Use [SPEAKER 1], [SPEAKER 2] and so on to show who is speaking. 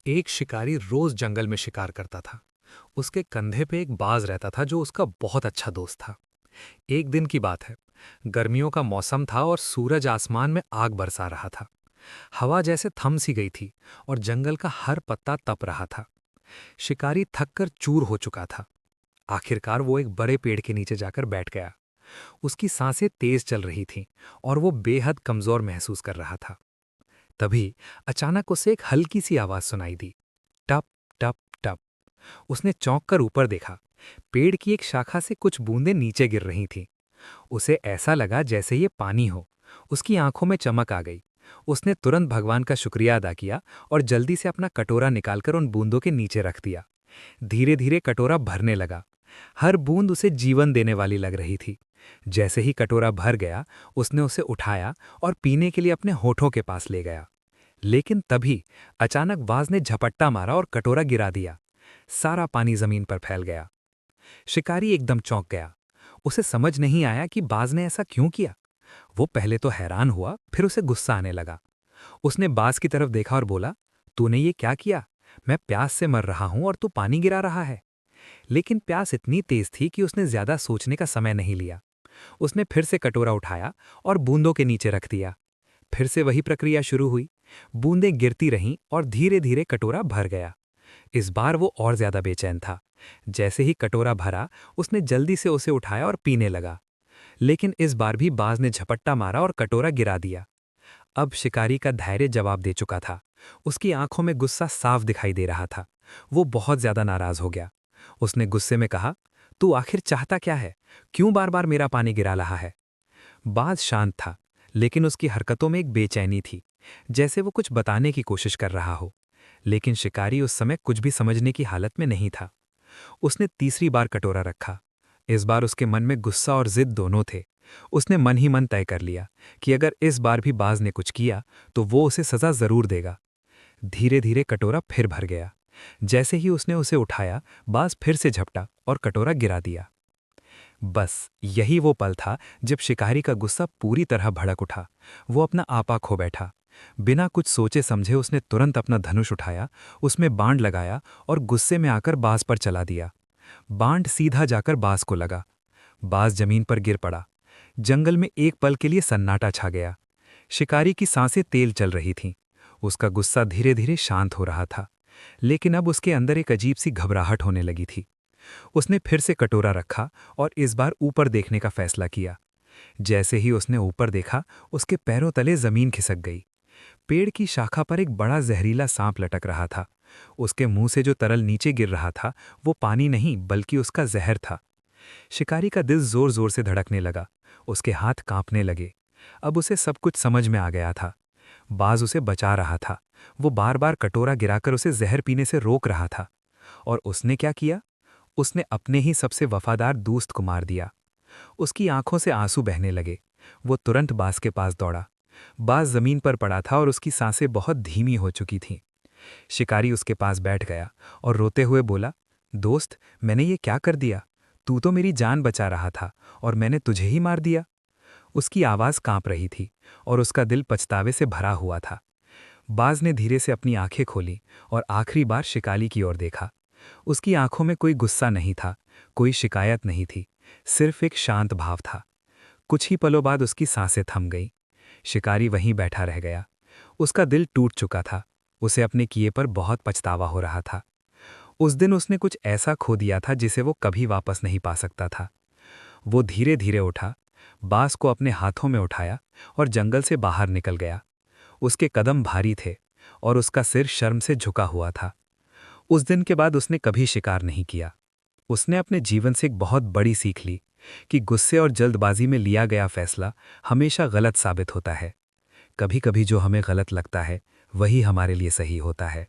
[SPEAKER 1] एक शिकारी रोज जंगल में शिकार करता था। उसके कंधे पे एक बाज रहता था जो उसका बहुत अच्छा दोस्त था। एक दिन की बात है। गर्मियों का मौसम था और सूरज आसमान में आग बरसा रहा था। हवा जैसे थम सी गई थी और जंगल का हर पत्ता तप रहा था। शिकारी थक कर चूर हो चुका था। आखिरकार वो एक बड़े पेड़ के नीचे जाकर बैठ गया। उसकी सांसें तेज चल रही थीं और वो बेहद कमजोर महसूस कर रहा था। तभी अचानक उसे एक हल्की सी आवाज सुनाई दी। टप टप टप। उसने चौंक कर ऊपर देखा। पेड़ की एक शाखा से कुछ बूंदें नीचे गिर रही थीं। उसे ऐसा लगा जैसे ये पानी हो। उसकी आंखों में चमक आ गई। उसने तुरंत भगवान का शुक्रिया अदा किया और जल्दी से अपना कटोरा निकालकर उन बूंदों के नीचे रख दिया। धीरे धीरे कटोरा भरने लगा। हर बूंद उसे जीवन देने वाली लग रही थी। जैसे ही कटोरा भर गया, उसने उसे उठाया और पीने के लिए अपने होठों के पास ले गया। लेकिन तभी अचानक बाज ने झपट्टा मारा और कटोरा गिरा दिया। सारा पानी जमीन पर फैल गया। शिकारी एकदम चौंक गया। उसे समझ नहीं आया कि बाज ने ऐसा क्यों किया। वो पहले तो हैरान हुआ, फिर उसे गुस्सा आने लगा। उसने बाज की तरफ देखा और बोला, तूने ये क्या किया? मैं प्यास से मर रहा हूं और तू पानी गिरा रहा है। लेकिन प्यास इतनी तेज थी कि उसने ज्यादा सोचने का समय नहीं लिया। उसने फिर से कटोरा उठाया और बूंदों के नीचे रख दिया। फिर से वही प्रक्रिया शुरू हुई। बूंदें गिरती रहीं और धीरे धीरे कटोरा भर गया। इस बार वो और ज्यादा बेचैन था। जैसे ही कटोरा भरा, उसने जल्दी से उसे उठाया और पीने लगा। लेकिन इस बार भी बाज ने झपट्टा मारा और कटोरा गिरा दिया। अब शिकारी का धैर्य जवाब दे चुका था। उसकी आंखों में गुस्सा साफ दिखाई दे रहा था। वो बहुत ज्यादा नाराज हो गया। उसने गुस्से में कहा, तू आखिर चाहता क्या है? क्यों बार बार मेरा पानी गिरा रहा है? बाज शांत था, लेकिन उसकी हरकतों में एक बेचैनी थी, जैसे वो कुछ बताने की कोशिश कर रहा हो। लेकिन शिकारी उस समय कुछ भी समझने की हालत में नहीं था। उसने तीसरी बार कटोरा रखा। इस बार उसके मन में गुस्सा और जिद दोनों थे। उसने मन ही मन तय कर लिया कि अगर इस बार भी बाज ने कुछ किया तो वो उसे सजा जरूर देगा। धीरे धीरे कटोरा फिर भर गया। जैसे ही उसने उसे उठाया, बाज फिर से झपटा और कटोरा गिरा दिया। बस यही वो पल था जब शिकारी का गुस्सा पूरी तरह भड़क उठा। वो अपना आपा खो बैठा। बिना कुछ सोचे समझे उसने तुरंत अपना धनुष उठाया, उसमें बाण लगाया और गुस्से में आकर बाज पर चला दिया। बाण सीधा जाकर बाज को लगा। बाज जमीन पर गिर पड़ा। जंगल में एक पल के लिए सन्नाटा छा गया। शिकारी की सांसें तेल चल रही थीं। उसका गुस्सा धीरे धीरे शांत हो रहा था, लेकिन अब उसके अंदर एक अजीब सी घबराहट होने लगी थी। उसने फिर से कटोरा रखा और इस बार ऊपर देखने का फैसला किया। जैसे ही उसने ऊपर देखा, उसके पैरों तले जमीन खिसक गई। पेड़ की शाखा पर एक बड़ा जहरीला सांप लटक रहा था। उसके मुंह से जो तरल नीचे गिर रहा था, वो पानी नहीं बल्कि उसका जहर था। शिकारी का दिल जोर जोर से धड़कने लगा। उसके हाथ कांपने लगे। अब उसे सब कुछ समझ में आ गया था। बाज उसे बचा रहा था। वो बार बार कटोरा गिराकर उसे जहर पीने से रोक रहा था। और उसने क्या किया? उसने अपने ही सबसे वफादार दोस्त को मार दिया। उसकी आंखों से आंसू बहने लगे। वो तुरंत बाज के पास दौड़ा। बाज जमीन पर पड़ा था और उसकी सांसें बहुत धीमी हो चुकी थीं। शिकारी उसके पास बैठ गया और रोते हुए बोला, दोस्त, मैंने ये क्या कर दिया? तू तो मेरी जान बचा रहा था और मैंने तुझे ही मार दिया। उसकी आवाज़ कांप रही थी और उसका दिल पछतावे से भरा हुआ था। बाज ने धीरे से अपनी आंखें खोली और आखिरी बार शिकारी की ओर देखा। उसकी आंखों में कोई गुस्सा नहीं था, कोई शिकायत नहीं थी, सिर्फ एक शांत भाव था। कुछ ही पलों बाद उसकी सांसें थम गईं। शिकारी वहीं बैठा रह गया। उसका दिल टूट चुका था। उसे अपने किए पर बहुत पछतावा हो रहा था। उस दिन उसने कुछ ऐसा खो दिया था जिसे वो कभी वापस नहीं पा सकता था। वो धीरे धीरे उठा, बांस को अपने हाथों में उठाया और जंगल से बाहर निकल गया। उसके कदम भारी थे और उसका सिर शर्म से झुका हुआ था। उस दिन के बाद उसने कभी शिकार नहीं किया। उसने अपने जीवन से एक बहुत बड़ी सीख ली कि गुस्से और जल्दबाजी में लिया गया फैसला हमेशा गलत साबित होता है। कभी कभी जो हमें गलत लगता है, वही हमारे लिए सही होता है।